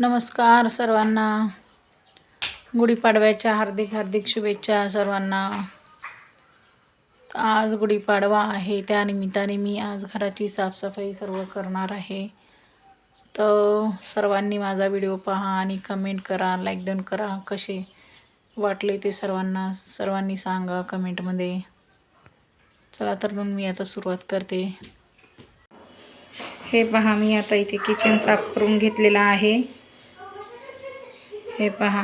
नमस्कार सर्वांना. गुढीपाडव्याच्या हार्दिक हार्दिक शुभेच्छा सर्वांना. आज गुढीपाडवा आहे, त्या निमित्ताने मी आज घराची साफसफाई सर्व करणार आहे. तर सर्वांनी माझा व्हिडिओ पहा आणि कमेंट करा, लाईक डन करा. कसे वाटले ते सर्वांनी सांगा कमेंटमध्ये. चला तर मग मी आता सुरुवात करते. हे पहा, मी आता इथे किचन साफ करून घेतलेला आहे. हे पहा,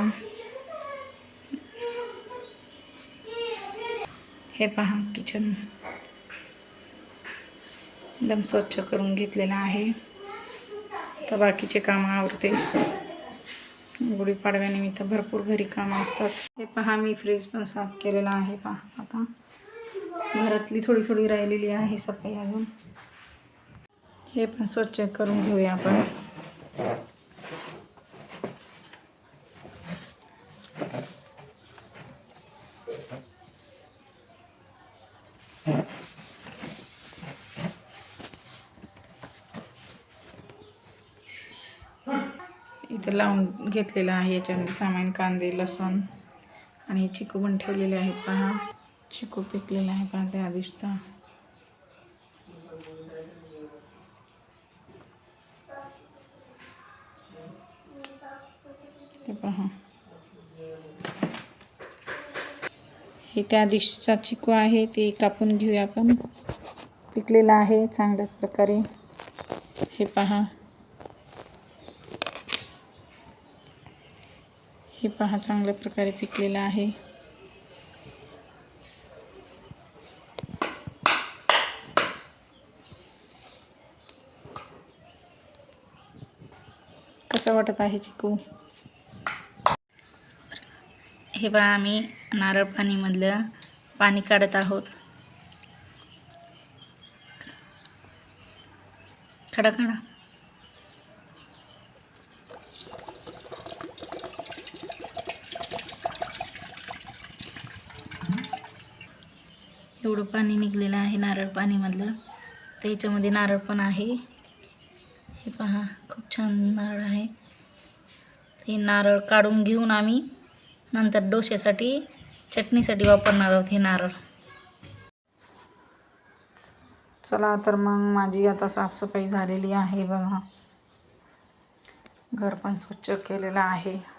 किचन एकदम स्वच्छ करून घेतलेला आहे. तर बाकीचे काम आवरते. गुढीपाडव्यानिमित्त भरपूर घरी कामं असतात. हे पहा, मी फ्रीज पण साफ केलेला आहे. पहा, आता घरातली थोडी राहिलेली आहे सफाई अजून. हे पण स्वच्छ करून घेऊया आपण. इथे लावून घेतलेलं आहे. याच्यामध्ये सामान कांदे, लसूण आणि चिकू पण ठेवलेले आहेत. पहा, चिकू पिकलेला आहे पहा त्या दिवशीचा. हे पहा, हे त्या दिवशीचा चिकू आहे, ते कापून घेऊया आपण. पिकलेला आहे चांगल्या प्रकारे. हे पहा, चांगल्या प्रकारे पिकलेला आहे. कसा वाटत आहे चिकू? हे पहा, आम्ही नारळ पाणीमधलं पाणी काढत आहोत. खडा एवढं पाणी निघलेलं आहे नारळ पाणीमधलं. त्याच्यामध्ये नारळ पण आहे. हे पहा, खूप छान नारळ आहे. ते नारळ काढून घेऊन आम्ही नंतर डोश्यासाठी, चटणीसाठी वापरणार आहोत हे नारळ. चला तर मग माझी आता साफसफाई झालेली आहे. बघा, घर पण स्वच्छ केलेलं आहे.